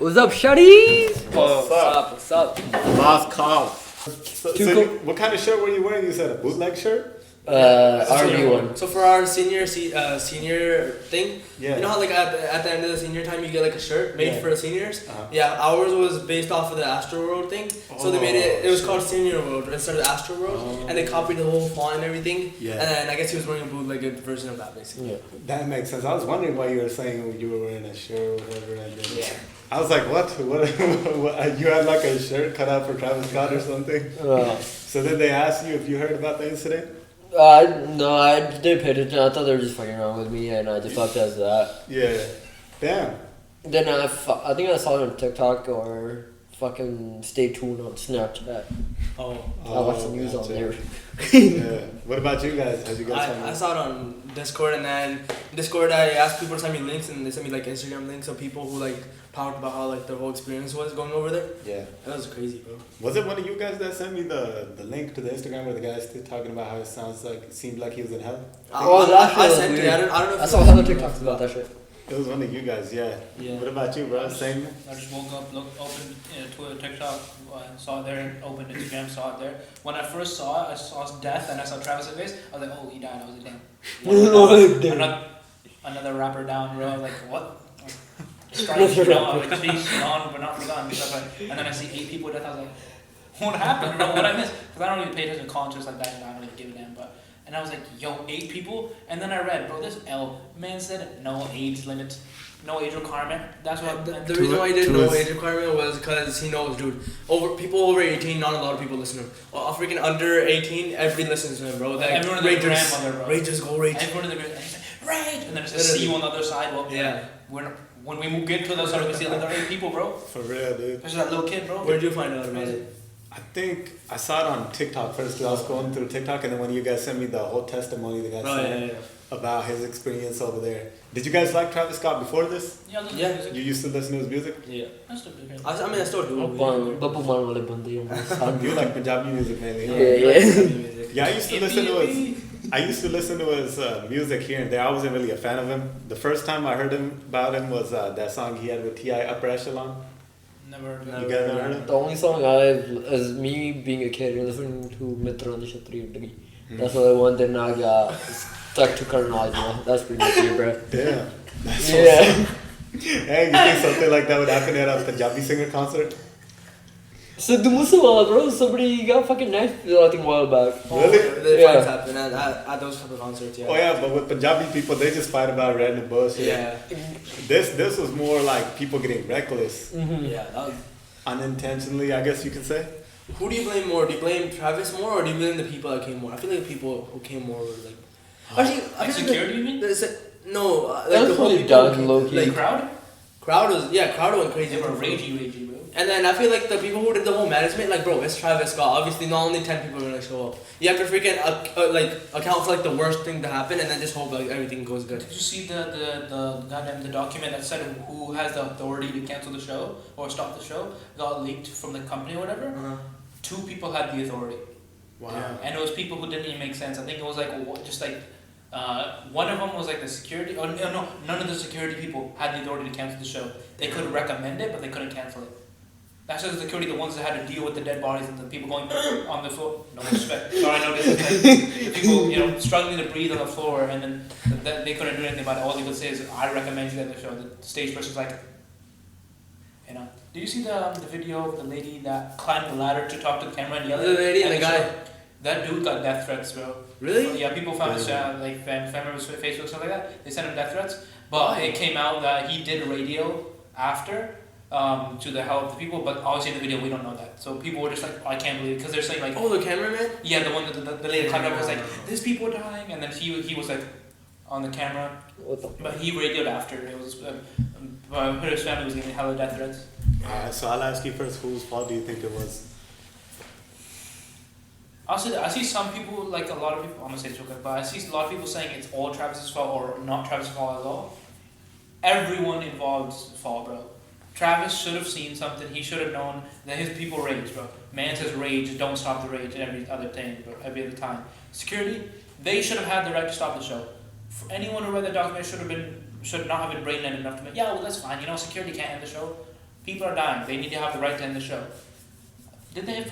What's up, shawties? What's up? Lostqaz. So what kind of shirt were you wearing? You said a bootleg shirt? R&B one. So for our senior thing, Yeah. you know how like at the end of the senior time you get like a shirt made for the seniors? Uh-huh. Yeah, ours was based off of the Astroworld thing. So they made it was called Senior World instead of Astroworld, and they copied the whole font and everything. Yeah. And then I guess he was wearing a bootleg version of that basically. Yeah. That makes sense. I was wondering why you were saying you were wearing a shirt or whatever. And then Yeah. I was like, what? What? You had like a shirt cut out for Travis Scott or something? So then they asked you if you heard about the incident? No, I didn't pay attention. I thought they were just fucking around with me, and I just left it as that. Yeah. Damn. Then I think I saw it on TikTok or fucking stay tuned on Snapchat. Oh. I watched the news on gotcha. there. Yeah. What about you guys? How'd you guys find I it? saw it on Discord, and then Discord I asked people to send me links, and they sent me like Instagram links of people who like talked about how like their whole experience was going over there. Yeah. That was crazy, bro. Was it one of you guys that sent me the link to the Instagram where the guy's still talking about how it seemed like he was in hell? I sent it. I don't know if I it saw was- other TikToks about that shit. It was one of you guys, yeah. Yeah. What about you, bro? Same? I just woke up, opened Twitter, TikTok, saw it there, opened Instagram, saw it there. When I first saw it, I saw death and I saw Travis' face. I was like, oh, he died. I was like, damn. Another rapper down, bro. Like, what? Strike, you know, I was like, peace, gone, but not forgotten. Stuff like, and then I see 8 people death. I was like, what happened, bro? What I missed? Because I don't really pay attention to concerts like that, and I don't really give a damn. But and I was like, yo, 8 people? And then I read, bro, this man said no age limit, no age requirement. That's what. The reason why he did no age requirement was because he knows, dude. People over 18, not a lot of people listen to him. Freaking under 18, everybody listens to him, bro. Like, everyone in their grandmother, bro. Rages go rage. Everyone in the grandmother, rage, and then it says see you on the other side. Well, Yeah. when we get to the other side, we can see like there are 8 people, bro. For real, dude. There's that little kid, bro. Where did you find out about it? I think I saw it on TikTok first because I was going through TikTok, and then when you guys sent me the whole testimony the guy sent about his experience over there. Did you guys like Travis Scott before this? Yeah, listen Yeah. to music. You used to listen to his music? Yeah. That's still good. I mean, I still do. Babu man wale bande yung You like Punjabi music mainly? Huh? Yeah. Yeah, I used to listen to his music here and there. I wasn't really a fan of him. The first time I heard about him was that song he had with T.I. Upper Echelon. Never heard of You that. guys ever heard of him? The only song is me being a kid and listening to Mitra and the Kshatriya Dagi. That's the only one that I got stuck to current knowledge. That's pretty much it, bro. Damn. That's so Yeah. Hey, you think something like that would happen at a Punjabi singer concert? So the Musawala, bro, somebody got fucking knifed, I think, a while back. Really? The Yeah. fights happen at those type of concerts, yeah. Oh yeah, but with Punjabi people, they just fight about random bullshit. Yeah. This was more like people getting reckless, Yeah. That was, unintentionally, I guess you could say. who do you blame more? Do you blame Travis more, or do you blame the people that came more? I feel like the people who came more were like. Actually, I Like feel security, you mean? No, That like was the whole probably people. done low-key. The Like crowd? crowd went crazy. They were for- ragey, bro. And then I feel like the people who did the whole management, like, bro, it's Travis Scott. Obviously, not only 10 people are gonna show up. You have to freaking like account for like the worst thing to happen, and then just hope like everything goes good. Did you see the document that said who has the authority to cancel the show or stop the show? Got leaked from the company or whatever. 2 people had the authority, Wow. and it was people who didn't even make sense. I think it was like just like one of them was like the security. Oh no, none of the security people had the authority to cancel the show. They could recommend it, but they couldn't cancel it. That's just the security, the ones that had to deal with the dead bodies and the people going on the floor. No respect. Sorry, no disrespect. People, struggling to breathe on the floor, and then they couldn't do anything about it. All they could say is, "I recommend you at the show." The stage person's like, Did you see the video of the lady that climbed the ladder to talk to the camera and yelled? The lady and the guy. That dude got death threats, bro. Really? Yeah, people found his like family members' Facebook stuff like that. They sent him death threats, but it came out that he did radio after to the help of the people. But obviously in the video we don't know that, so people were just like, I can't believe it, because they're saying like, Oh, the cameraman? yeah, the one that the lady climbed up was like, there's people dying, and then he was like on the camera, What the but he radioed after. It was his family was getting hella death threats. Alright, so I'll ask you first, whose fault do you think it was? I see some people, like a lot of people, I'm gonna say this real quick, but I see a lot of people saying it's all Travis's fault or not Travis's fault at all. Everyone involved's fault, bro. Travis should have seen something. He should have known that his people rage, bro. Man says rage, don't stop the rage every other thing, bro, every other time. Security, they should have had the right to stop the show. For anyone who read the document should not have been brain dead enough to make, yeah, well, that's fine. Security can't end the show. People are dying. They need to have the right to end the show. Didn't they have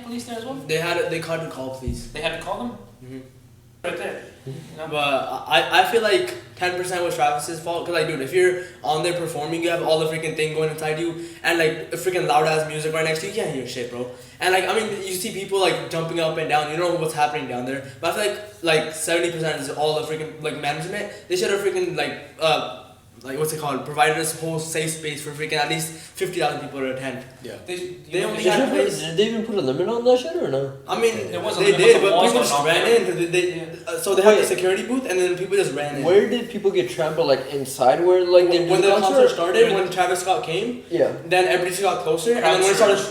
police there as well? They called to call police. They had to call them? Mm-hmm. Right there. But I feel like 10% was Travis's fault. Cause like, dude, if you're on there performing, you have all the freaking thing going inside you, and like freaking loud ass music right next to you, you can't hear shit, bro. And like, I mean, you see people like jumping up and down. You don't know what's happening down there. But I feel like 70% is all the freaking like management. They should have freaking like what's it called? Provided this whole safe space for freaking at least 50,000 people to attend. Yeah. They only had a place. Did they even put a limit on that shit or no? I mean, There was a they limit, did, but but people walls just were ran knocked in. So they had the Wait. security booth, and then people just ran in. Where did people get trampled? Like inside where like they When the concert started, when Travis Scott came, Yeah. then everybody just got closer, and then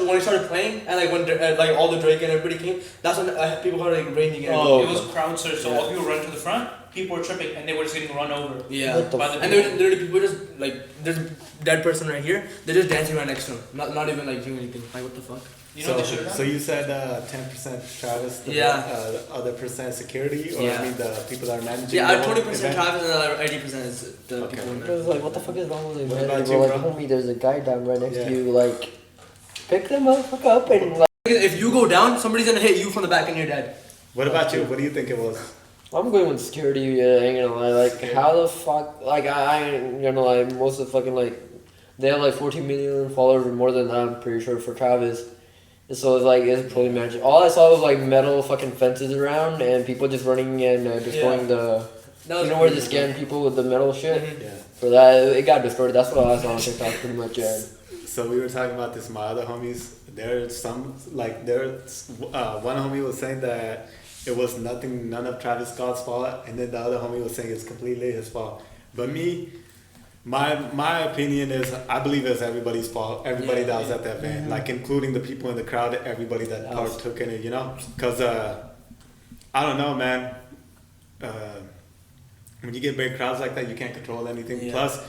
when he started playing, and like when like all the Drake and everybody came, that's when people started like raining in. Oh. It was crowd surge, so Yeah. all people run to the front, people were tripping, and they were just getting run over. Yeah. What the By the And there were literally people just like, there's a dead person right here, they're just dancing right next to him, not even like doing anything. Like what the fuck? You know what they should have So done? you said 10% Travis, the Yeah. other percent security, or Yeah. I mean the people that are managing. Yeah, the whole 20% event? Travis and the other 80% is the Okay. people in I there. was like, what the fuck is wrong with you, What man? about They you, were like, bro? homie, there's a guy down right next Yeah. to you. Like, pick them motherfucker up and like. If you go down, somebody's gonna hit you from the back and you're dead. What about you? What do you think it was? I'm going with security. I ain't gonna lie. Like, how the fuck? Like, I ain't gonna lie. Most of the fucking like, they have like 14 million followers or more than that. I'm pretty sure for Travis. And so it's like it's probably magic. All I saw was like metal fucking fences around and people just running and destroying the. That You know where they scan people with the metal shit? Mhm. Yeah. For that, it got destroyed. That's what I saw on TikTok pretty much. Yeah. So we were talking about this. My other homies. There's one homie was saying that it was none of Travis Scott's fault, and then the other homie was saying it's completely his fault. But me, my opinion is I believe it's everybody's fault. Everybody that was at that event, like including the people in the crowd, everybody that partook in it. You know, because I don't know, man. When you get big crowds like that, you can't control anything. Yeah. Plus,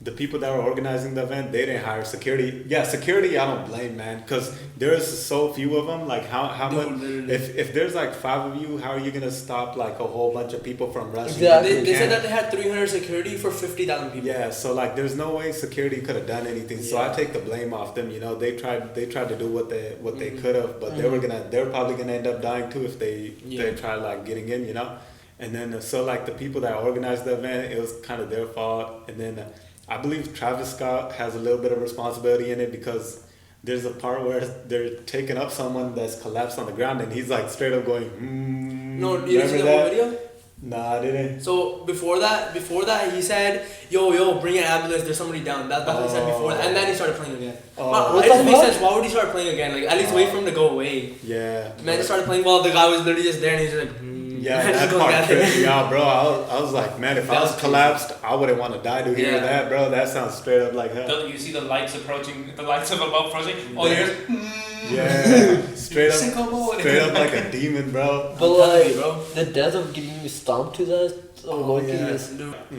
the people that were organizing the event, they didn't hire security. Yeah, security, I don't blame, man, because there's so few of them. Like, how Dude, much? literally. If there's like 5 of you, how are you gonna stop like a whole bunch of people from rushing? Exactly. They You said can't. that they had 300 security for 50,000 people. Yeah, so like, there's no way security could have done anything. So I Yeah. take the blame off them. You know, they tried to do what they could have, but they were probably gonna end up dying too if they tried like getting in. You know, and then so like the people that organized the event, it was kind of their fault, and then. I believe Travis Scott has a little bit of responsibility in it because there's a part where they're taking up someone that's collapsed on the ground and he's like straight up going, No, you didn't see the whole video? Nah, I didn't. So before that, he said, yo, bring an ambulance, there's somebody down. That's what he said before that. And then he started playing again. Oh. It doesn't make sense. Why would he start playing again? Like, at least wait for him to go away. Yeah. Man just started playing while the guy was literally just there and he's just like, Yeah, Just that going part at it. crazy. Yeah, bro, I was like, man, if I was That's collapsed, I wouldn't want to die to hear Yeah. that, bro. That sounds straight up like hell. You see the lights approaching, the lights of above approaching. Oh, here's Yeah, straight sicko up, mode. straight up like a demon, bro. But telling like, you, bro. the death of getting stomped to that, low-key yeah. is-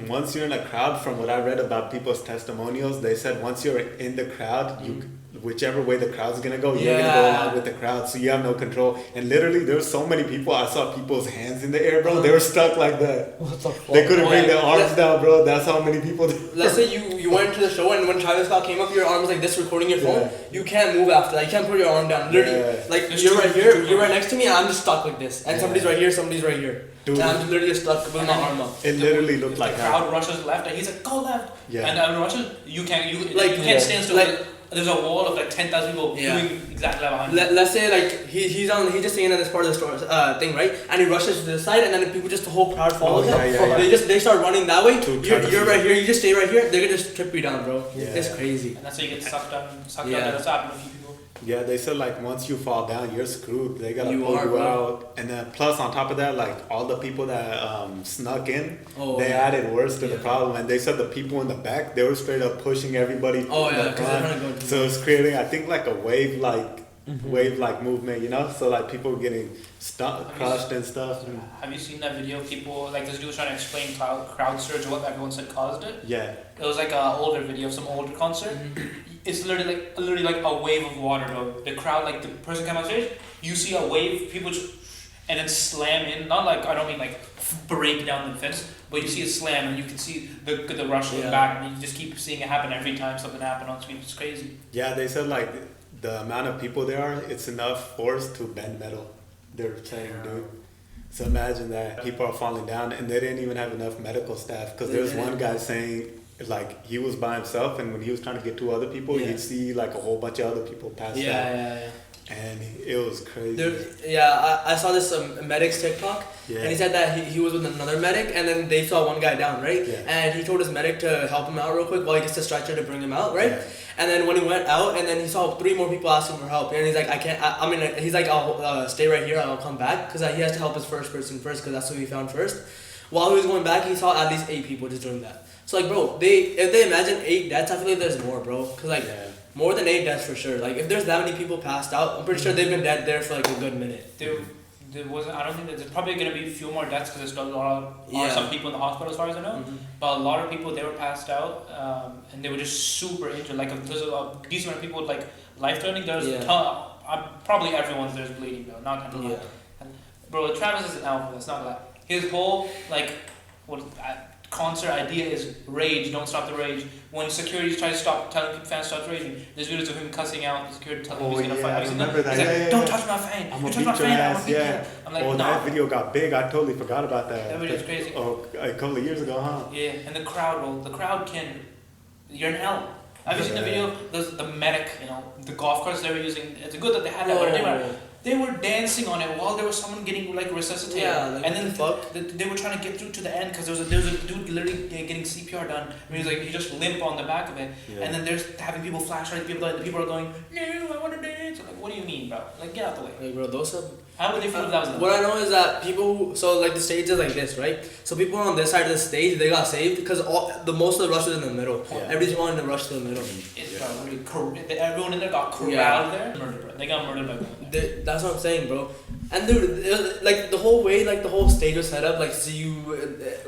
Once you're in a crowd, from what I read about people's testimonials, they said once you're in the crowd, you whichever way the crowd's gonna go, you're gonna go Yeah. along with the crowd, so you have no control. And literally, there's so many people. I saw people's hands in the air, bro. They were stuck like that. What the fuck? They couldn't bring their Yeah. arms down, bro. That's how many people. Let's say you went to the show and when Travis Scott came up, your arm was like this recording your phone. Yeah. You can't move after that. You can't put your arm down. Literally, Yeah. like There's you're two- right here, two you're right arms. next to me, and I'm just stuck like this. And Yeah. somebody's right here, somebody's right here. Dude. And I'm just literally just stuck with my arm up. It literally looked If like the that. crowd rushes left, and he's like, "Go left!" Yeah. And everyone rushes. You can't Like, you yeah. can't stand still. Like- There's a wall of like 10,000 people Yeah. doing exactly that behind you. Let's say like he's just singing at this part of the store thing, right? And he rushes to the side, and then people just the whole crowd follows Oh, him. yeah, yeah, yeah. They start running that way. To You're try to right see. here. You just stay right here. They're gonna just trip you down, bro. Yeah. It's crazy. And that's how you get sucked down. Yeah. That's happened to a few people. Yeah, they said like once you fall down, you're screwed. They gotta You pull are, you bro. out, and then plus on top of that, like all the people that snuck in, Oh, they yeah. added worse to the Yeah. problem. And they said the people in the back, they were straight up pushing everybody. Oh, in yeah, the 'cause they're front. trying to go to- So it's creating, I think, like a wave like movement, you know. So like people were getting stuck, crushed and stuff. And Have you seen that video? of People like this dude was trying to explain crowd surge, what everyone said caused it. yeah, It was like an older video of some older concert. It's literally like a wave of water, bro. The crowd, like the person came on stage, you see a wave, people just and then slam in. Not like I don't mean like break down the fence, but you see it slam, and you can see the rush going Yeah. back, and you just keep seeing it happen every time something happened on screen. It's crazy. Yeah, they said like the amount of people there are, it's enough force to bend metal. They're saying, dude. So imagine that people are falling down, and they didn't even have enough medical staff. Because there's one guy saying like he was by himself, and when he was trying to get 2 other people, he'd see like a whole bunch of other people pass out. Yeah. And it was crazy. I saw this medic's TikTok, and he said that he was with another medic, and then they saw one guy down, right? Yeah. And he told his medic to help him out real quick while he gets the stretcher to bring him out, right? Yeah. And then when he went out, and then he saw 3 more people asking for help, and he's like, he's like, I'll stay right here, I'll come back, because he has to help his first person first, because that's who he found first. While he was going back, he saw at least 8 people just doing that. So like, bro, if they imagine 8 deaths, I feel like there's more, bro, because like. Yeah. More than 8 deaths for sure. Like if there's that many people passed out, I'm pretty sure they've been dead there for like a good minute. There wasn't. I don't think that there's probably gonna be a few more deaths because there's still are some people in the hospital as far as I know. Mm-hmm. But a lot of people they were passed out, and they were just super injured. Like if there's a decent amount of people with like life threatening. There's a ton. Probably everyone's there's bleeding though. Not gonna lie. And, bro, Travis is an alpha. That's not that. His whole like concert idea is rage, don't stop the rage. When security tries to stop telling fans to stop raging, there's videos of him cussing out the security telling him he's gonna fight. He's like, don't touch my fan. I'm You gonna touch my beat your fan, I'm ass. gonna beat Yeah. you. I'm like, Oh, nah. that video got big. I totally forgot about that. That video's crazy. Oh, a couple of years ago, huh? Yeah, and the crowd, well, the crowd can. You're in hell. Have you seen the video? The medic, the golf carts they were using. It's good that they had that, but they were dancing on it while there was someone getting like resuscitated. Yeah, like, and then fuck? they were trying to get through to the end because there was a dude literally getting CPR done. I mean, he just limp on the back of it. Yeah. And then there's having people flashlight people, and the people are going, no, I want to dance. I'm like, what do you mean, bro? Like, get out the way. Like, bro, those are. How would they feel if that was them? What I know is that people, so like the stage is like this, right? So people on this side of the stage, they got saved because most of the rush was in the middle. Yeah. Everybody's wanting to rush to the middle. Everyone in there got corralled there. Murdered, bro. They got murdered by them. That's what I'm saying, bro. And dude, like the whole way, like the whole stage was set up, like see you,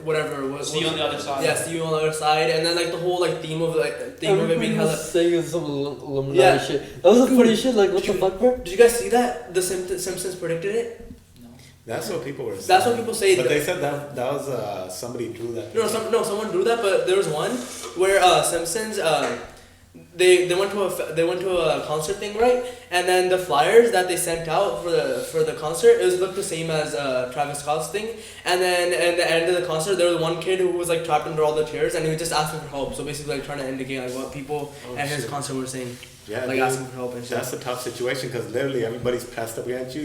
whatever. See you on the other side. Yeah, see you on the other side, and then like the whole like theme of it being hella. Saying some Illuminati shit. That was the funny shit. Like, what the fuck, bro? Did you guys see that? The Simpsons predicted it. That's what people were saying. That's what people say. But they said that was somebody drew that. No, someone drew that, but there was one where Simpsons they went to a concert thing, right? And then the flyers that they sent out for the concert, it looked the same as Travis Scott's thing. And then at the end of the concert, there was one kid who was like trapped under all the chairs, and he was just asking for help. So basically, like trying to indicate like what people at his concert were saying. Yeah, like dude, asking for help and shit. That's a tough situation because literally everybody's pressed up against you,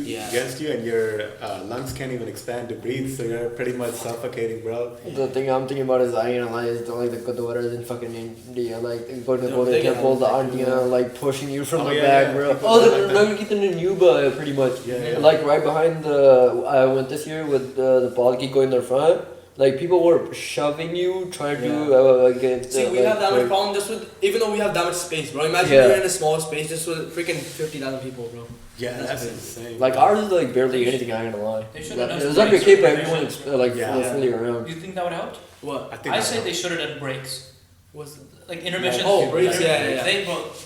and your lungs can't even expand to breathe, so you're pretty much suffocating, bro. The thing I'm thinking about is I ain't gonna lie, is like the Kandahar in fucking India, like going to the temple, the auntie like pushing you from the back, bro. Oh, the Nagakitan in Yuba, pretty much. Yeah. Like right behind I went this year with the Palki going in the front. Like people were shoving you, trying to get. See, we have that much problem just with, even though we have that much space, bro. Imagine you're in a small space just with freaking 50,000 people, bro. Yeah, that's insane. Like ours is like barely anything. I ain't gonna lie. They should have done. It was like a cape, but everyone fully around. You think that would have helped? What? I say they should have done breaks. What's like intermission? Oh, breaks, yeah.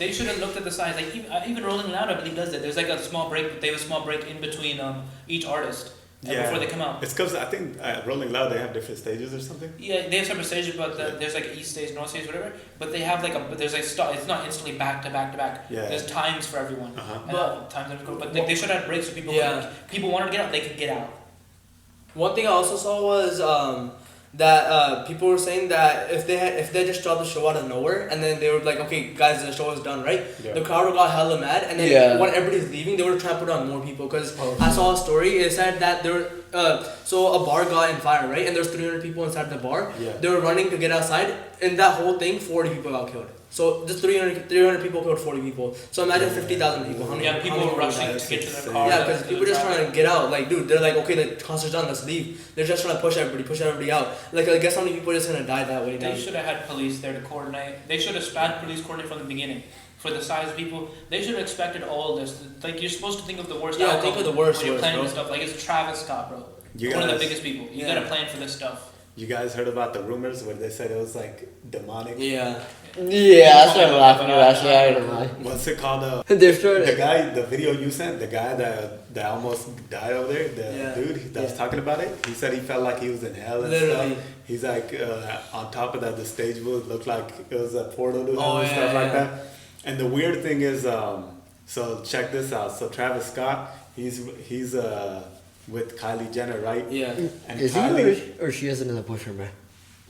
They should have looked at the size. Like even Rolling Loud, I believe does that. There's like a small break. They have a small break in between each artist. Before they come out. It's because I think Rolling Loud, they have different stages or something. Yeah, they have separate stages, but there's like East stage, North stage, whatever. But they have there's like it's not instantly back to back to back. Yeah. There's times for everyone. But times but they should have breaks so people people wanted to get out, they could get out. One thing I also saw was that people were saying that if they just dropped the show out of nowhere and then they were like, okay guys, the show is done, right? The crowd got hella mad, and then when everybody's leaving, they were trying to put on more people because I saw a story. It said that there were so a bar got in fire, right? And there's 300 people inside the bar. They were running to get outside, and that whole thing 40 people got killed. So just 300 people killed 40 people. So imagine 50,000 people. People were rushing to get to their car. Yeah, because people were just trying to get out. Like, dude, they're like, okay, the concert's done, let's leave. They're just trying to push everybody out. Like, I guess how many people are just gonna die that way? They should have had police there to coordinate. They should have had police coordinate from the beginning. For the size of people, they should have expected all this. Like, you're supposed to think of the worst. Yeah, think of the worst. When you're planning this stuff, like it's Travis Scott, bro. One of the biggest people. You gotta plan for this stuff. You guys heard about the rumors where they said it was like demonic? Yeah. Yeah, I started laughing at that shit. I don't know. What's it called? They started. The guy, the video you sent, the guy that almost died over there, the dude that was talking about it, he said he felt like he was in hell and Literally. stuff. He's like, on top of that, the stage would look like it was a portal to hell and stuff like that. And the weird thing is, so check this out. So Travis Scott, he's with Kylie Jenner, right? Yeah. And Is Kylie, he or she has another boyfriend, man?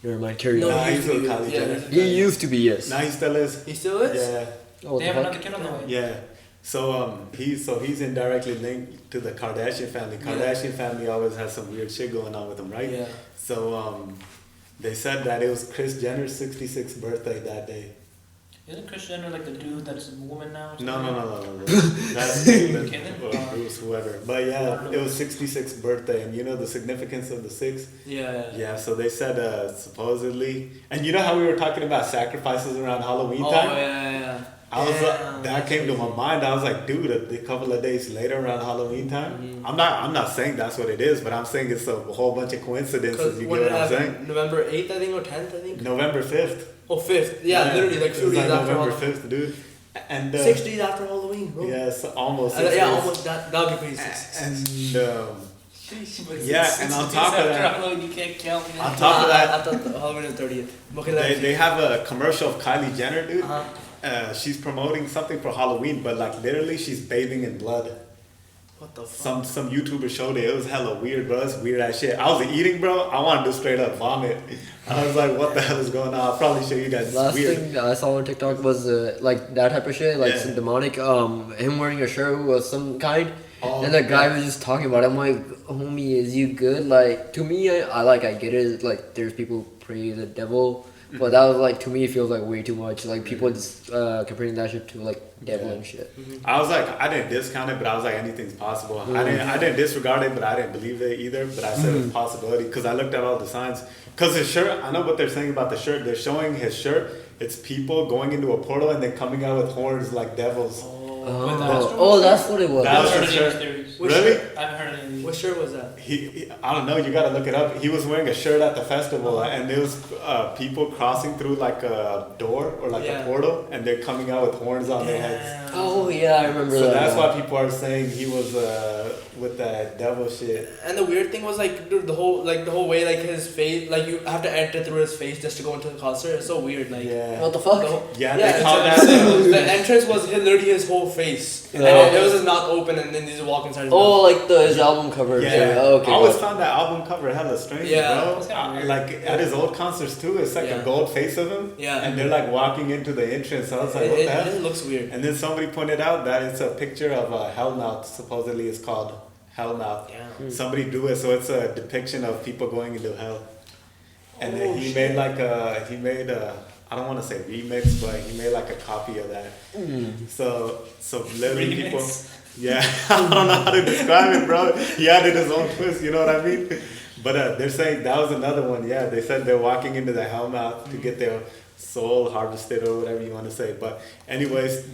Never mind, carry No, on. nah, he's with Kylie Jenner. He used to be, yes. Now he still is. He still is? Yeah. Oh, what They the have fuck? another kid on the way. Yeah. So he's indirectly linked to the Kardashian family. Kardashian family always has some weird shit going on with them, right? Yeah. So they said that it was Kris Jenner's 66th birthday that day. Isn't Kris Jenner like the dude that's a woman now? or No. something? That's Caitlyn? or Bruce, whoever. But yeah, it was 66th birthday, and you know the significance of the six. Yeah. Yeah. So they said supposedly, and you know how we were talking about sacrifices around Halloween Oh, time. yeah. I was Yeah, that came to my mind. I was like, dude, a couple of days later around Halloween time. Mm-hmm. I'm not saying that's what it is, but I'm saying it's a whole bunch of coincidences. You When get did what it I'm happen? saying? November 8th, I think, or 10th, I think? November 5th. Oh, 5th. Yeah, literally, like it 2 was days like after November Halloween. 5th, dude. And 6 days after Halloween, bro. yes, almost. Yeah, 6 days. almost. That would be crazy. And Sheesh, but Yeah, it's and on 6 top days of after that- Halloween, you can't count me. on top of that, I thought Halloween is 30th. Okay, they have a commercial of Kylie Jenner, dude. Uh-huh. She's promoting something for Halloween, but like literally, she's bathing in blood. What the fuck? Some YouTuber showed it. It was hella weird, bro. It's weird ass shit. I was eating, bro. I wanted to straight up vomit. I was like, what the hell is going on? I'll probably show you guys. It's Last weird. thing I saw on TikTok was like that type of shit, like Yeah. some demonic. Him wearing a shirt of some kind, Oh, and the guy yeah. was just talking about it. I'm like, homie, is you good? Like to me, I get it. Like there's people who pray to the devil, but that was like to me it feels like way too much. Like people just comparing that shit to like devil Yeah. and shit. I was like, I didn't discount it, but I was like, anything's possible. I didn't disregard it, but I didn't believe it either. But I said it was a possibility because I looked at all the signs. Because his shirt, I know what they're saying about the shirt. They're showing his shirt. It's people going into a portal and then coming out with horns like devils. Oh, that's what it was. That I was haven't his heard any shirt. of these theories. Which Really? shirt? I haven't heard any of these. What shirt was that? He I don't know. You gotta look it up. He was wearing a shirt at the festival, and there was people crossing through like a door or like Yeah. a portal, and they're coming out with horns on their heads. Oh yeah, I remember So that. that's why people are saying he was with that devil shit. And the weird thing was like, dude, the whole way like his face, like you have to enter through his face just to go into the concert. It's so weird, like. Yeah. What the fuck? The whole- Yeah, Yeah, they call it's- that. The entrance was literally his whole face. And Yeah. it was his mouth open, and then he's walking inside his Oh, mouth. like his album cover. Yeah, Oh, okay. I always found that album cover hella strange, Yeah. bro. That's kinda weird. Like at his old concerts too, it's like Yeah. a gold face of him. Yeah. And they're like walking into the entrance. I was like, what the hell? It looks weird. And then somebody pointed out that it's a picture of a Hellmouth. Supposedly, it's called Hellmouth. Yeah. Somebody drew it, so it's a depiction of people going into hell. And then Oh, he shit. made like a I don't want to say remix, but he made like a copy of that. So literally Remix. people. Yeah, I don't know how to describe it, bro. He added his own twist. You know what I mean? But they're saying that was another one. Yeah, they said they're walking into the Hellmouth to get their soul harvested or whatever you want to say. But anyways,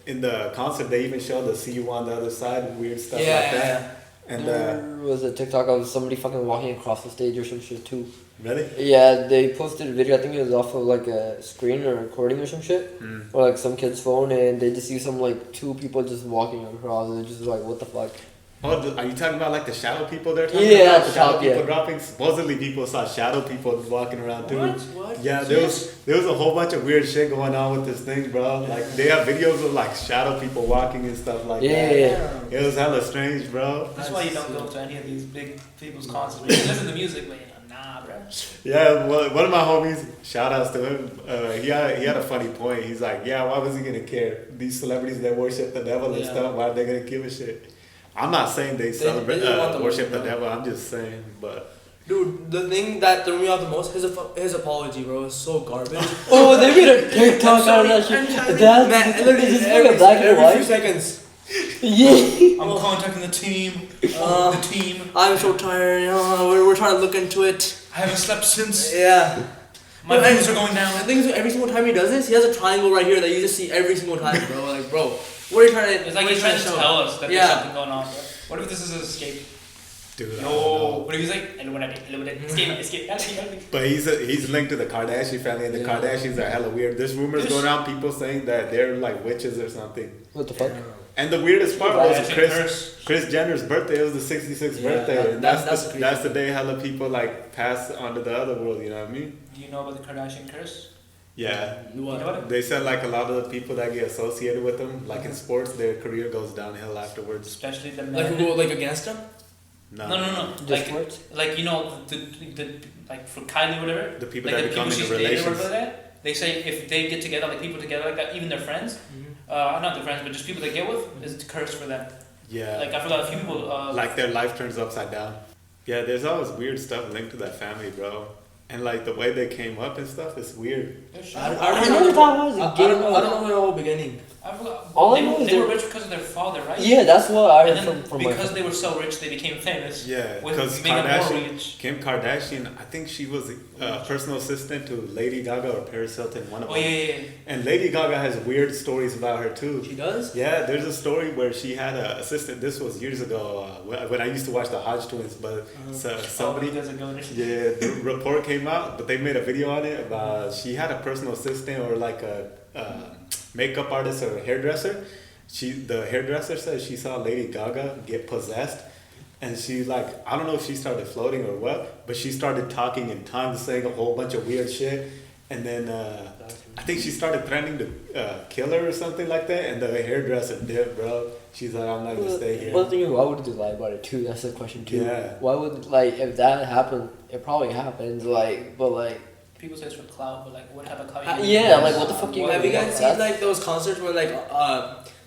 in the concert they even showed the "See You on the Other Side" weird stuff Yeah, like that. yeah. And There was a TikTok of somebody fucking walking across the stage or some shit too. really, Yeah, they posted a video. I think it was off of like a screen or recording or some shit, or like some kid's phone, and they just see some like two people just walking across. And it's just like, what the fuck? oh, are you talking about like the shadow people they're talking Yeah, about? the The shadow top, people yeah. dropping. Supposedly people saw shadow people walking around too. What? Yeah, there was a whole bunch of weird shit going on with this thing, bro. Like they have videos of like shadow people walking and stuff like that. Yeah. It was hella strange, bro. That's why you don't go to any of these big people's concerts. You listen to music, but you're like, nah, bro. Yeah, well, one of my homies, shout outs to him. He had a funny point. He's like, yeah, why was he gonna care? These celebrities that worship the devil and Yeah. stuff, why are they gonna give a shit? I'm not saying they celebrate just want the worship the money, devil. I'm just saying, but Dude, the thing that threw me off the most, his apology, bro, is so garbage. Oh, they made a TikTok out of that shit. That's Man, it's literally just like black and every few white. seconds. Yeah. I'm contacting the team. The team. I'm so tired. We're trying to look into it. I haven't slept since. Yeah. My No, veins and are going The down. thing is, every single time he does this, he has a triangle right here that you just see every single time, bro. Like, bro, what are you trying to? It's like what are he's you trying to show? tell us that Yeah. there's something going on, bro. What if this is an escape? Dude, I don't No, know. what if he's like, Illuminati, escape. But he's linked to the Kardashian family, and the Kardashians are hella weird. There's rumors going around, people saying that they're like witches or something. What the fuck? And the weirdest part was Kardashian Kris Jenner's birthday. It was the 66th birthday, and that's the day hella people like pass onto the other world. You know what I mean? Do you know about the Kardashian curse? Yeah. You know what it? They said like a lot of the people that get associated with them, like in sports, their career goes downhill afterwards. Especially the men. Like who go like against them? No. Just sports? Like you know the like for Kylie or whatever. The people like that the become people in she's dated or relations. whatever that, they say if they get together, like people together like that, even their friends, not their friends, but just people they get with, is cursed for them. Yeah. Like I forgot a few people. Like their life turns upside down. Yeah, there's always weird stuff linked to that family, bro. And like the way they came up and stuff is weird. I don't I know. know that was a I game. don't know the whole beginning. I forgot. All I know is they were they- rich because of their father, right? Yeah, that's what I And heard then from my because they were so rich, they became famous. Yeah, with because being more Kardashian, rich. Kim Kardashian, I think she was a personal assistant to Lady Gaga or Paris Hilton, one of Oh them. yeah. And Lady Gaga has weird stories about her too. She does? Yeah, there's a story where she had an assistant. This was years ago when I used to watch the Hodge Twins, but somebody, doesn't go yeah, the report came out, but they made a video on it about she had a personal assistant or like a makeup artist or a hairdresser. The hairdresser said she saw Lady Gaga get possessed, and she like, I don't know if she started floating or what, but she started talking in tongues, saying a whole bunch of weird shit, and then I think she started threatening to kill her or something like that, and the hairdresser did, bro. She's like, I'm not gonna stay here. Well, the thing is, why would they lie about it too? That's the question too. Yeah. Why would like if that happened? It probably happens. Like, but like. People say it's for clout, but like what type of clout? Yeah, like what the fuck you? Have you guys seen like those concerts where like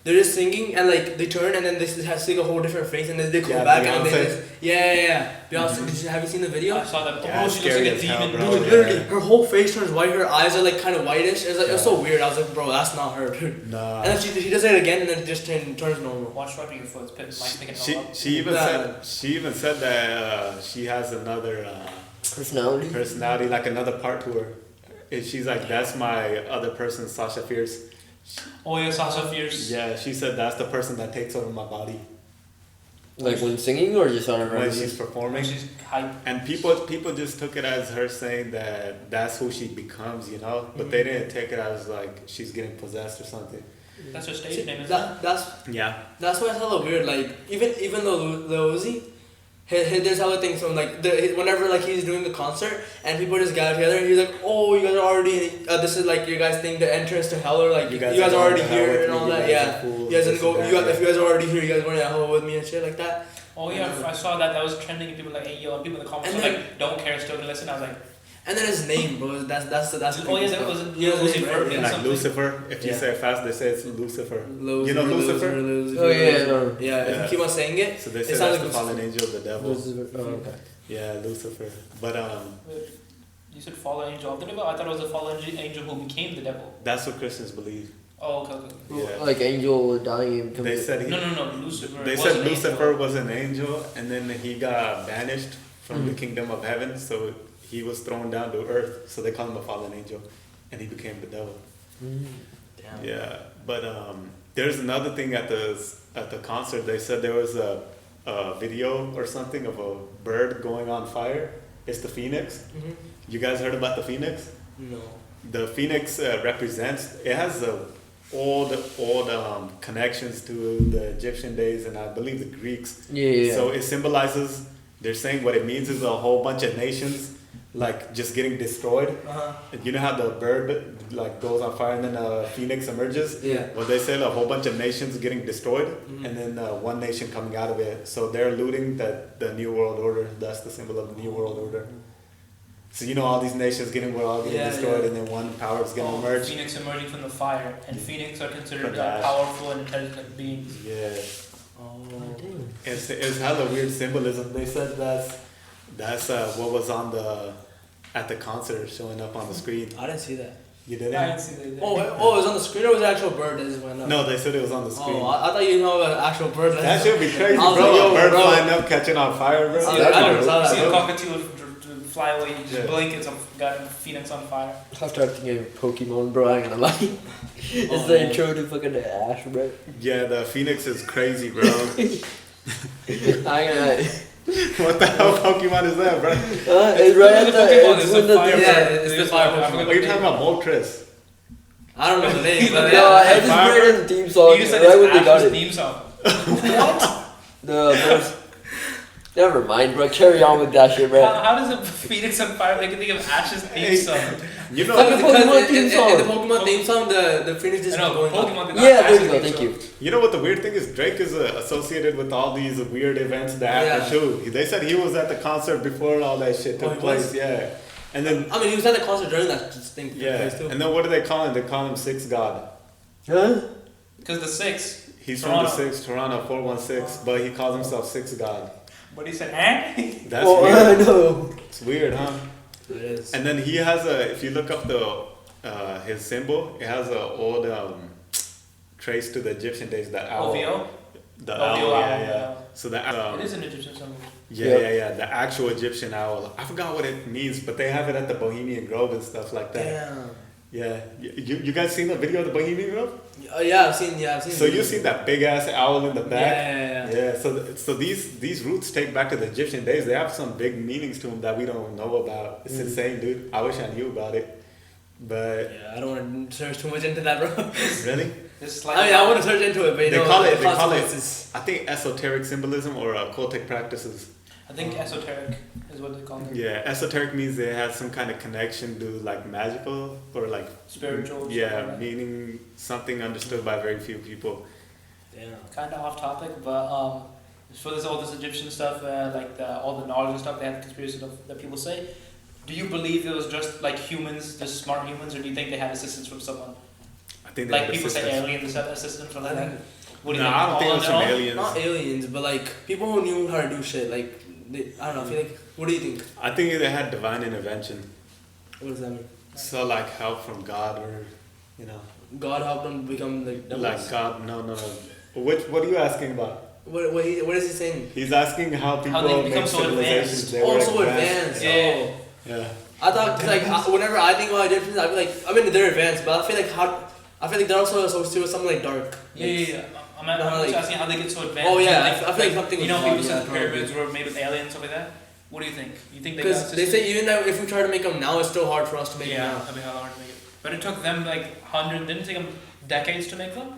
they're just singing and like they turn and then they sing a whole different face and then they come back and they just yeah. Beyonce, have you seen the video? I saw that. Yeah, Oh, it's she looks like scary a as hell, demon. bro. Dude, literally, her whole face turns white. Her eyes are like kind of whitish. It's like it was so weird. I was like, bro, that's not her, dude. Nah. And then she does it again and then it just turns normal. Watch right to your foot. It's She even said that she has another personality, like another part to her. And she's like, that's my other person, Sasha Fierce. Oh yeah, Sasha Fierce. Yeah, she said that's the person that takes over my body Like when singing or just on a when regular? she's performing. She's hype. And people just took it as her saying that that's who she becomes, you know. But they didn't take it as like she's getting possessed or something. That's her stage name, isn't it? That's why it's hella weird. Like even though Lil Uzi, there's hella things from like whenever like he's doing the concert and people just gather together and he's like, oh, you guys are already this is like your guys think the entrance to hell, or like you guys are already here and all that. Yeah, you guys didn't go. If you guys are already here, you guys going to hell with me and shit like that. Oh yeah, I saw that. That was trending. And people like, hey yo, and people in the comments And were then- like, don't care, still gonna listen. I was like, And then his name, bro. That's oh yeah, that was Yeah, Lil Uzi right? Vert And and like something. Lucifer, if you say it fast, they say it's Lucifer. You know Lucifer? Lucifer? Oh yeah, no. Yeah, if you keep on saying it, So they it say sounds that's the like fallen angel of the devil. Oh, okay. Yeah, Lucifer. But You said fallen angel of the devil. I thought it was a fallen angel who became the devil. that's what Christians believe. Oh okay. Yeah. Like angel dying and becoming. They said he, No, Lucifer. they was said an Lucifer angel. was an angel, and then he got banished from the kingdom of heaven, so he was thrown down to earth. So they call him a fallen angel, and he became the devil. Damn. Yeah, but there's another thing at the concert. They said there was a video or something of a bird going on fire. It's the phoenix. Mhm. You guys heard about the phoenix? No. The phoenix represents. It has old connections to the Egyptian days and I believe the Greeks. Yeah. So it symbolizes. They're saying what it means is a whole bunch of nations like just getting destroyed. You know how the bird like goes on fire and then a phoenix emerges? Yeah. Well, they said a whole bunch of nations getting destroyed and then one nation coming out of it. So they're looting the New World Order. That's the symbol of the New World Order. So you know all these nations we're all getting destroyed and then one power is going to emerge. Phoenix emerging from the fire, and Phoenix are considered Kardashian. powerful and intelligent beings. Yeah. Oh. It's hella weird symbolism. They said that's what was on at the concert showing up on the screen. I didn't see that. You didn't? I didn't see that. Oh, it was on the screen or was it an actual bird that just went up? No, they said it was on the screen. Oh, I thought you know an actual bird. That should be crazy, I was bro. like, yo, A bird bro. flying up, catching on fire, bro. I That'd be never saw dope. that. See a cockatiel fly away, you just Yeah. blink, it's got Phoenix on fire. I started thinking of Pokemon, bro. I ain't gonna lie. It's the intro to fucking Ash, bro. Yeah, the phoenix is crazy, bro. I ain't gonna lie. What the hell Pokemon is that, bro? It's right at the Pokemon is it's the in the fire. Yeah, it's the fire I forgot Pokemon. What are you talking about, Moltres? I don't know the name, but No, I just Fire? put it in the theme song You said right it's when they got Ash's it. theme song. The first. Never mind, bro. Carry on with that shit, bro. How does a Phoenix on fire make you think of Ash's theme song? You know, Fucking Pokemon theme in song. the Pokemon theme song, the Phoenix I is know, going Pokemon up. did not Yeah, there Ash's you go. theme Thank song. you. you know what the weird thing is? Drake is associated with all these weird events that happen Yeah. too. They said he was at the concert before all that shit Oh, took he place. was? Yeah, and then I mean, he was at the concert during that thing took yeah, place too. and then what do they call him? They call him Six God. Huh? Because the 6. He's Toronto. from the 6, Toronto 416, but he calls himself Six God. But he said, eh? That's Oh, I weird. know. It's weird, huh? It is. And then he has a. If you look up the his symbol, it has a old trace to the Egyptian days. The owl. OVO? The OVO owl. owl, Yeah, yeah. yeah. So the It is an Egyptian symbol. Yeah, Yep. yeah, yeah. The actual Egyptian owl. I forgot what it means, but they have it at the Bohemian Grove and stuff like that. Damn. Yeah. You guys seen the video of the Bohemian Grove? Yeah, I've seen. Yeah, I've seen. So you seen that big ass owl in the back? Yeah. Yeah. So these roots take back to the Egyptian days. They have some big meanings to them that we don't know about. It's insane, dude. I wish I knew about it, but Yeah, I don't want to search too much into that, bro. really, It's like I mean, I want to search into it, but you they know, call it. the They call it. consequences. I think esoteric symbolism or occultic practices. I think esoteric is what they call it. Yeah, esoteric means it has some kind of connection to like magical or like Spiritual. something yeah, like that. meaning something understood by very few people. Damn. Kind of off topic, but for this all this Egyptian stuff, like all the knowledge and stuff, they have the conspiracy stuff that people say. Do you believe it was just like humans, just smart humans, or do you think they had assistance from someone? I think they Like have people say assistance. aliens have assistance from I that. think- What do you No, think? I don't think All it was on from their own? aliens. Not aliens, but like people who knew how to do shit. Like I don't know. I feel like. What do you think? I think they had divine intervention. What does that mean? So like help from God or you know God helped them become like devils? like God. No. What are you asking about? What is he saying? He's asking how people they make become so civilizations. advanced. They Oh, were so advanced. Yeah. Yeah. I thought 'cause, like whenever I think about Egyptians, I feel like I mean they're advanced, but I feel like they're also associated with something like dark. Yeah. I'm just asking how they get so advanced. Oh, yeah, Like, I feel like something You know, was people wrong, said yeah, the pyramids were made with aliens, stuff like that. What do you think? You think they got Because they say even that if we try to make them now, it's still hard for us to make them yeah, now. that'd be hella hard to make it. But it took them like didn't it take them decades to make them?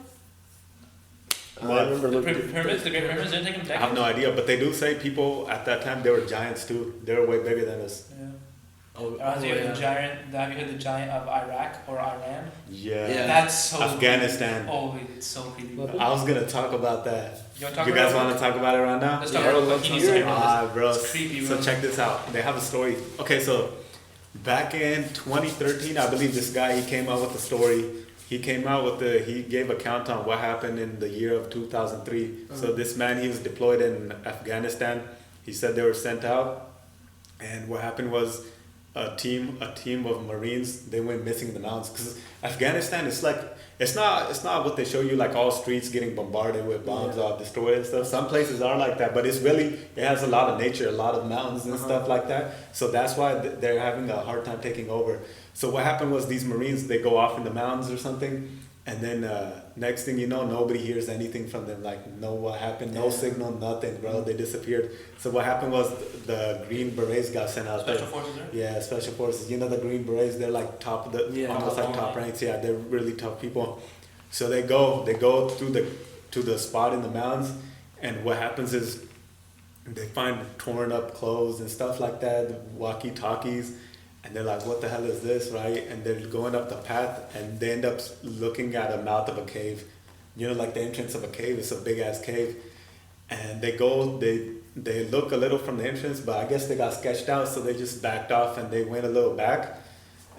I What? remember The looking. pyramids, the Great Pyramids didn't take them I decades. have no idea, but they do say people at that time they were giants too. They were way bigger than us. Yeah. Oh, Have you heard yeah. the giant? Have you heard the giant of Iraq or Iran? Yeah. Yeah. That's so. Afghanistan. Oh, it's so creepy. What? I was gonna talk about that. You want to talk You about guys it? want to talk about it right now? Let's talk Yeah, about let's it. He needs to hear hear it. about this. Bro. It's creepy, So bro. check this out. They have a story. Okay, so back in 2013, I believe this guy he came out with a story. He came out with he gave a count on what happened in the year of 2003. So this man he was deployed in Afghanistan. He said they were sent out, and what happened was a team of Marines they went missing in the mountains because Afghanistan is like it's not what they show you like all streets getting bombarded with bombs or destroyed and stuff. Some places are like that, but it's really it has a lot of nature, a lot of mountains and stuff like that. So that's why they're having a hard time taking over. So what happened was these Marines they go off in the mountains or something, and then next thing you know nobody hears anything from them. Like no what happened, no signal, nothing, bro. They disappeared. So what happened was the Green Berets got sent out Special there. forces, right? Yeah, special forces. You know the Green Berets, they're like top of the Yeah, almost top like top line. ranks. Yeah, they're really tough people. So they go to the spot in the mountains, and what happens is they find torn up clothes and stuff like that, walkie talkies, and they're like, "What the hell is this?" Right? And they're going up the path, and they end up looking at a mouth of a cave. You know, like the entrance of a cave. It's a big ass cave, and they look a little from the entrance, but I guess they got sketched out, so they just backed off and they went a little back,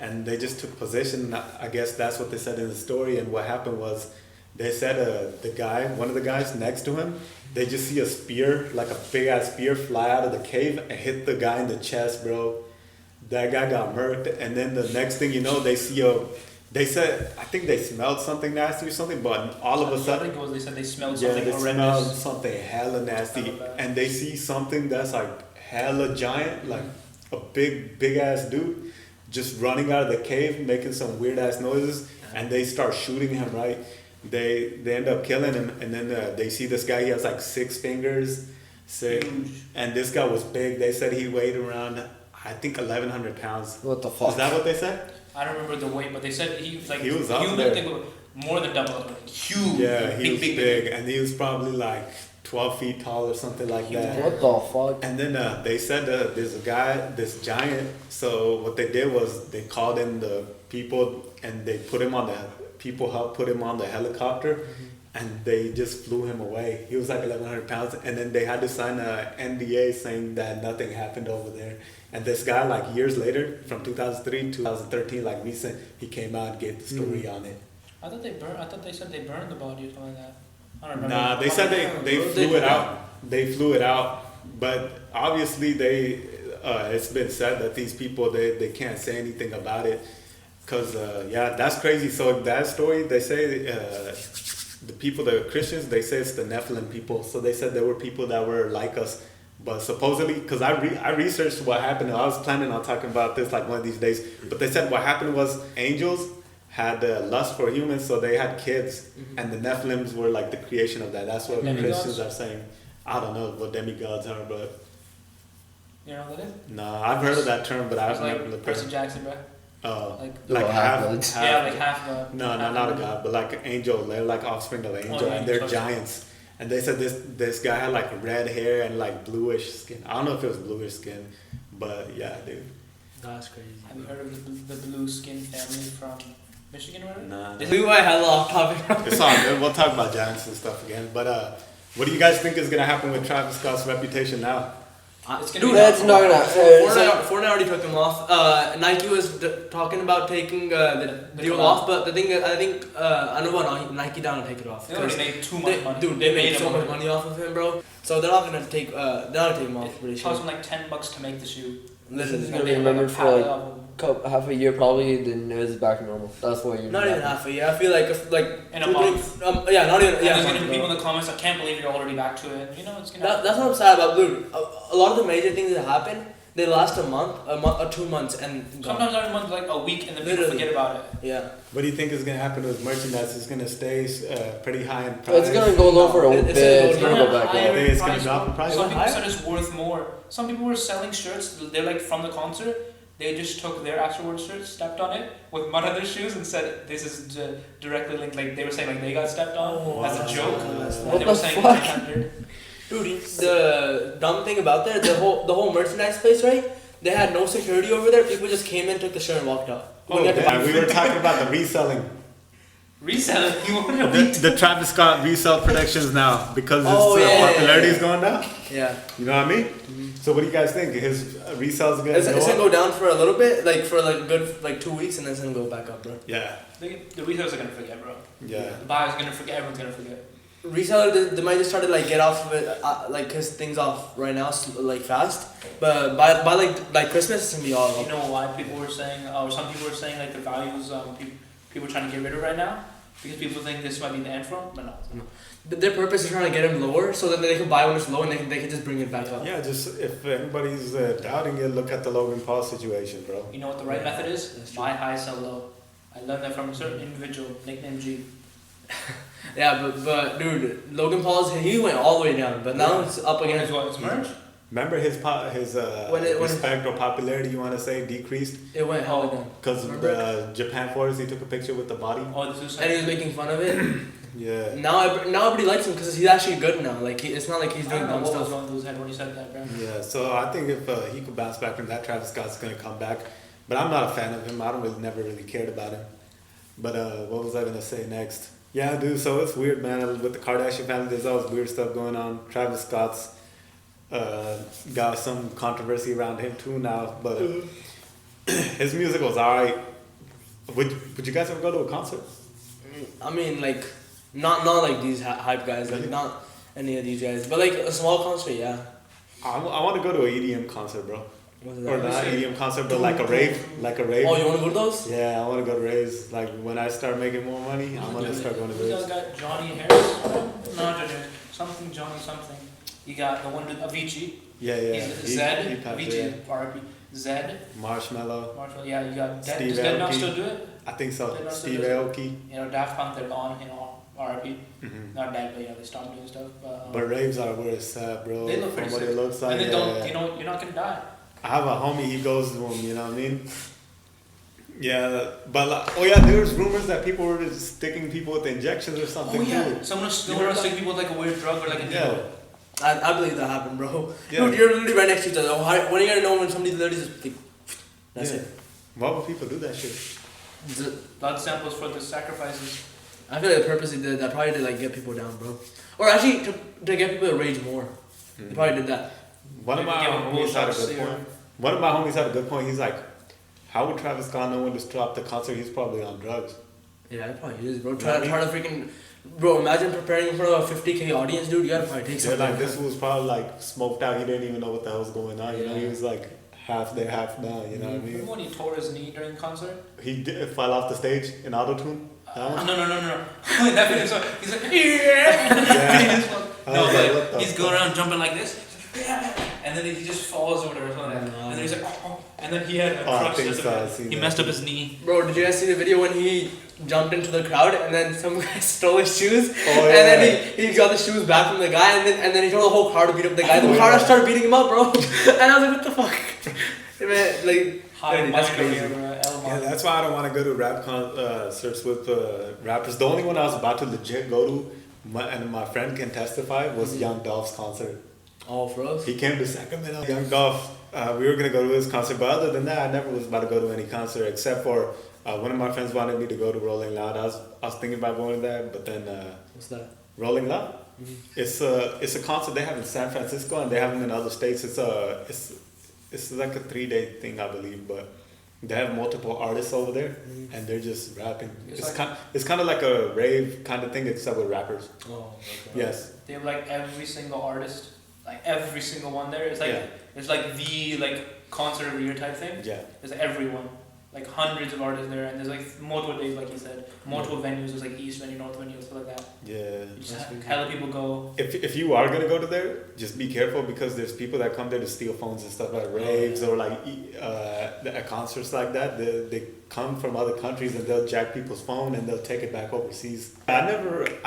and they just took position. I guess that's what they said in the story. And what happened was, they said one of the guys next to him, they just see a spear, like a big ass spear, fly out of the cave and hit the guy in the chest, bro. That guy got murked, and then the next thing you know, they see They said, I think they smelled something nasty or something, but all of a I sudden, think it was, they said they smelled yeah, something they smelled horrendous. something hella nasty, Hella bad. and they see something that's like hella giant, like a big ass dude, just running out of the cave, making some weird ass noises, and they start shooting him. Right, they end up killing him, and then they see this guy. He has like 6 fingers, Sick. Huge. And this guy was big. They said he weighed around, I think, 1,100 pounds. What the fuck? Is that what they said? I don't remember the weight, but they said he was up human there. thing was more than double. Like, huge. Yeah, he was big. big, and he was probably like 12 feet tall or something like that. What the fuck? And then they said there's a guy, this giant. So what they did was they called in the people and they put him on the people helped put him on the helicopter, and they just flew him away. He was like 1,100 pounds, and then they had to sign a NDA saying that nothing happened over there. And this guy, like years later, from 2003 to 2013, like recent, he came out and gave the story on it. I thought they said they burned the body or something like that. I don't remember. Nah, they said they flew it out. They flew it out, but obviously it's been said that these people they can't say anything about it, cause yeah, that's crazy. So that story, they say the Christians, they say it's the Nephilim people. So they said there were people that were like us, but supposedly, cause I researched what happened. I was planning on talking about this like one of these days, but they said what happened was angels had lust for humans, so they had kids, and the Nephilims were like the creation of that. That's what Christians are saying. I don't know what demigods are, but You know what that is? no, I've heard of that term, but I It's haven't never like looked Percy at it. Jackson, bro. Like half. Yeah, like half the. No, not a god, but like an angel. They're like offspring of an angel, yeah, and they're sorry. giants. And they said this guy had like red hair and like bluish skin. I don't know if it was bluish skin, but yeah, dude. That's crazy. Have you heard of the blue skin family from Michigan or whatever? Nah. We went hella off topic. It's all good. We'll talk about giants and stuff again. But what do you guys think is gonna happen with Travis Scott's reputation now? It's gonna Dude, be That's not gonna. Fortnite already took him off. Nike was talking about taking the deal collab. off, but the thing is, I think I know about Nike down to take it off. They already 'Cause made too much money. Dude, they made so him much money off of him, bro. So they're not gonna take him off. Pretty It sure. cost them like $10 to make the shoe. Literally. It's gonna be remembered for like half a year probably, then it's back to normal. That's what you're. Not even half a year. I feel like In a month. Yeah, not even. And Yeah, there's a gonna month, be people bro. in the comments. I can't believe you're already back to it. You know, it's gonna. That's what I'm sad about, dude. A lot of the major things that happen, they last a month or 2 months, and gone. Sometimes every month, like a week, and then people Literally. forget about it. Yeah. What do you think is gonna happen with merchandise? It's gonna stay pretty high in price. It's gonna go low for a It's bit. gonna It's go gonna down. go back You up. think it's gonna drop in price? Some people Higher? said it's worth more. Some people were selling shirts. They're like from the concert. They just took their Astroworld shirts, stepped on it with mud on their shoes, and said this is directly linked. Like they were saying, like they got stepped on as a joke. What They were the saying fuck? 100. Dude, the dumb thing about that, the whole merchandise place, right? They had no security over there. People just came in, took the shirt, and walked out. Oh, damn, we were talking about the reselling. Reselling. You want to The Travis Scott resale predictions now because Oh, his yeah. popularity is going down. Yeah. You know what I mean? So what do you guys think? His resale's gonna It's go gonna up? go down for a little bit, like for like a good 2 weeks, and then it's gonna go back up, bro. Yeah, The retailers are gonna forget, bro. yeah. The buyers are gonna forget. Everyone's gonna forget. Reseller, they might just try to like get off of it, like his things off right now, like fast. But by like Christmas, it's gonna be all You up. know why people were saying, or some people were saying, like the values people are trying to get rid of right now because people think this might be the end from, but no. Their purpose is trying to get him lower, so that they can buy when it's low, and they can just bring it back up. Yeah, just if anybody's doubting it, look at the Logan Paul situation, bro. You know what the right method is? That's true. Buy high, sell low. I learned that from a certain individual, nicknamed G. Yeah, but dude, Logan Paul's he went all the way down, but now it's up again. It's what? It's merch? Remember his When it- respect or popularity, you want to say, decreased It went hella down. because of Remember? the Japan Forest. He took a picture with the body. Oh, the suicide. And he was making fun of it. Yeah. Now everybody likes him because he's actually good now. Like it's not like he's I doing don't know dumb what was stuff. going through his head when he said that, bro. Yeah, so I think if he could bounce back from that, Travis Scott's gonna come back. But I'm not a fan of him. I don't really never really cared about him. But what was I gonna say next? Yeah, dude. So it's weird, man. With the Kardashian family, there's always weird stuff going on. Travis Scott's got some controversy around him too now. But his music was alright. Would you guys ever go to a concert? I mean, like not like these hype guys, like not any of these guys, but like a small concert, yeah. I want to go to an EDM concert, bro. What is Or that? not EDM concert, but like a rave, Oh, you want to go to those? Yeah, I want to go to raves. Like when I start making more money, I want to start going to Who's raves. that guy? Johnny Harris? No, Johnny Harris. Something Johnny something. You got the one with Avicii. Yeah, yeah. He's Zed. He passed, Avicii. R.I.P. Zed. Marshmallow. Marshall. Yeah, you got Dead. Steve Does Dead not Aoki. still do it? I think so. They're not Steve still Aoki. You know, Daft Punk, they're gone, you know. RIP. Not dead, but yeah, they stopped doing stuff. But raves are where it's at, bro. They look From pretty what sick. it looks like. And then you're not gonna die. I have a homie, he goes to them, you know what I mean? Yeah, but like, oh yeah, there's rumors that people were just sticking people with injections or something Oh yeah, too. someone was sticking people with like a weird drug or like a needle. Yeah. I believe that happened, bro. Yeah. Dude, you're literally right next to each other. When are you gonna know when somebody's literally just like, that's Yeah. it? Why would people do that shit? Blood samples for the sacrifices. I feel like the purpose they did that probably to like get people down, bro. Or actually to get people to rage more. They probably did that. One of my Give 'em homies had a bullshots, good yeah. point. One of my homies had a good point. He's like, how would Travis Scott know when to stop the concert? He's probably on drugs. Yeah, it probably is, bro. You know Try what to freaking, bro. Imagine preparing in front of a 50K audience, dude. You gotta probably take They're something. like, this was probably like smoked out. He didn't even know what the hell was going on. You know, he was like half there, half down. You know what I mean? Remember when he tore his knee during the concert? He fell off the stage in auto-tune. That one? No. That video, so he's like, yeah. He just I no, was like, like, what the he's fuck? going around jumping like this. And then he just falls over there or something. No. And then he's like, oh. And then he had a Oh, I crutch. think as a- so, I've seen he that. messed up his knee. Bro, did you guys see the video when he jumped into the crowd and then some guy stole his shoes? Oh, And yeah. then he got the shoes back from the guy and then he told the whole crowd to beat up the guy. The Oh, crowd yeah. started beating him up, bro. And I was like, what the fuck? Man, like, High dude, that's mind crazy. over there, Yeah, that's why I don't want to go to rap concerts with rappers. The only one I was about to legit go to, and my friend can testify, was Young Dolph's concert. Oh, for us? He came to Sacramento. Young Dolph, we were gonna go to his concert, but other than that, I never was about to go to any concert except for one of my friends wanted me to go to Rolling Loud. I was thinking about going to that, but then What's that? Rolling Loud. It's a concert they have in San Francisco and they have them in other states. It's like a 3-day thing, I believe, but they have multiple artists over there and they're just rapping. It's kind of like a rave kind of thing except with rappers. Oh, okay. Yes. They have like every single artist, like every single one there. It's like Yeah. it's like the like concert of the year type thing. Yeah. There's everyone, like hundreds of artists there, and there's like multiple days, like you said, multiple venues. There's like East venue, North venue, stuff like that. Yeah. You just hella people go. If you are gonna go to there, just be careful because there's people that come there to steal phones and stuff like raves or like at concerts like that. They come from other countries and they'll jack people's phone and they'll take it back overseas. I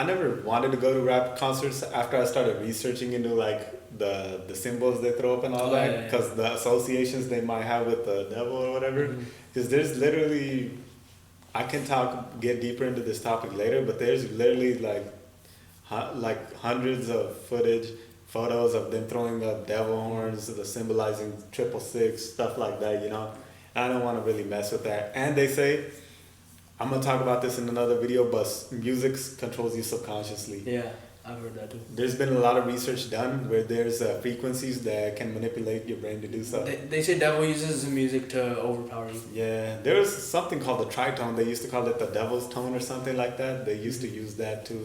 never wanted to go to rap concerts after I started researching into like the symbols they throw up and all Oh, that yeah, yeah. because the associations they might have with the devil or whatever. Because there's literally, I can get deeper into this topic later, but there's literally like hundreds of photos of them throwing up devil horns, the symbolizing 666, stuff like that, you know. I don't want to really mess with that. And they say, I'm gonna talk about this in another video, but music controls you subconsciously. Yeah, I've heard that too. There's been a lot of research done where there's frequencies that can manipulate your brain to do stuff. They say devil uses the music to overpower you. Yeah, there was something called the tritone. They used to call it the devil's tone or something like that. They used to use that to,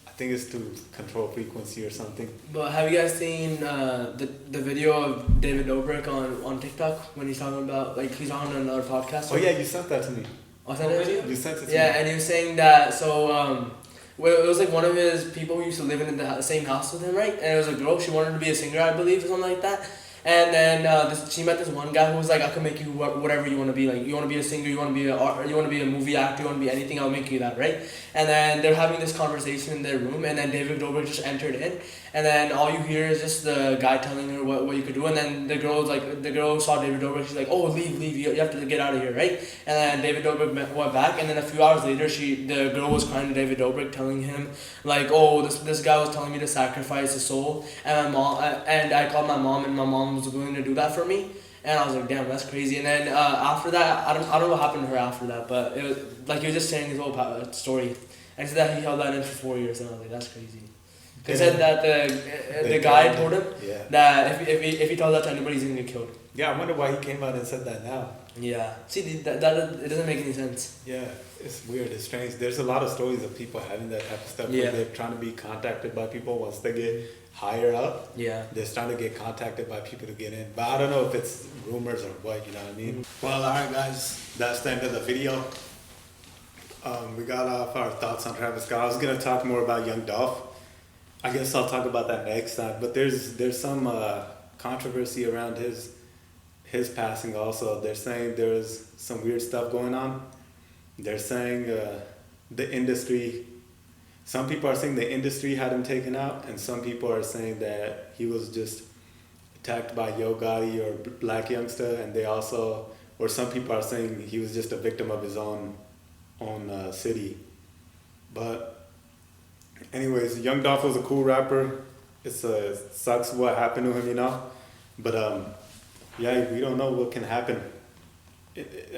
I think it's to control frequency or something. But have you guys seen the video of David Dobrik on TikTok when he's talking about, like, he's on another podcast? Oh yeah, you sent that to me. Oh, is that it? You sent it to Yeah, me. and he was saying that, well, it was like one of his people who used to live in the same house with him, right? And it was a girl, she wanted to be a singer, I believe, or something like that. And then she met this one guy who was like, I can make you whatever you want to be. Like, you want to be a singer, you want to be a movie actor, you want to be anything, I'll make you that, right? And then they're having this conversation in their room, and then David Dobrik just entered in, and then all you hear is just the guy telling her what you could do, and then the girl saw David Dobrik, she's like, oh, leave, you have to get out of here, right? And then David Dobrik went back, and then a few hours later, the girl was crying to David Dobrik, telling him, like, oh, this guy was telling me to sacrifice his soul, and I called my mom, and my mom was willing to do that for me. And I was like, damn, that's crazy. And then after that, I don't know what happened to her after that, but it was like he was just saying his whole story. And he said that he held that in for 4 years, and I was like, that's crazy. He said that the guy told him that if he tells that to anybody, he's gonna get killed. Yeah, I wonder why he came out and said that now. Yeah. See, that it doesn't make any sense. Yeah, it's weird, it's strange. There's a lot of stories of people having that type of stuff Yeah. where they're trying to be contacted by people once they get higher up. Yeah. They're trying to get contacted by people to get in. But I don't know if it's rumors or what, you know what I mean? Well, alright guys, that's the end of the video. We got off our thoughts on Travis Scott. I was going to talk more about Young Dolph. I guess I'll talk about that next time. But there's some controversy around his passing also. They're saying there's some weird stuff going on. They're saying the industry... some people are saying the industry had him taken out, and some people are saying that he was just attacked by Yo Gotti or Black Youngster, and they also, or some people are saying he was just a victim of his own city. But anyways, Young Dolph was a cool rapper. It sucks what happened to him, you know. But yeah, we don't know what can happen.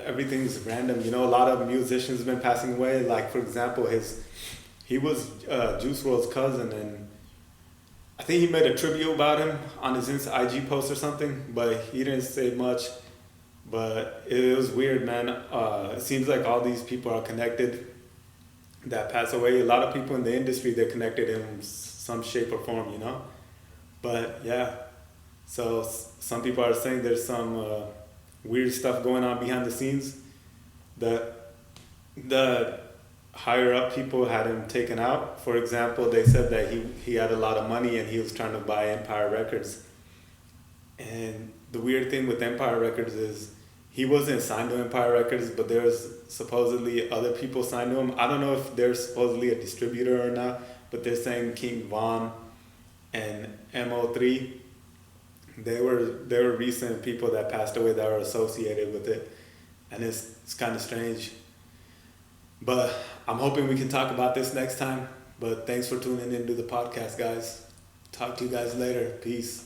Everything's random, you know. A lot of musicians have been passing away. Like for example, he was Juice WRLD's cousin, and I think he made a tribute about him on his IG post or something, but he didn't say much. But it was weird, man. It seems like all these people are connected that pass away. A lot of people in the industry, they're connected in some shape or form, you know? But yeah, so some people are saying there's some weird stuff going on behind the scenes. The higher up people had him taken out. For example, they said that he had a lot of money and he was trying to buy Empire Records. And the weird thing with Empire Records is he wasn't signed to Empire Records, but there was supposedly other people signed to him. I don't know if they're supposedly a distributor or not, but they're saying King Von and MO3, they were recent people that passed away that were associated with it. And it's kind of strange. But I'm hoping we can talk about this next time. But thanks for tuning in to the podcast, guys. Talk to you guys later. Peace.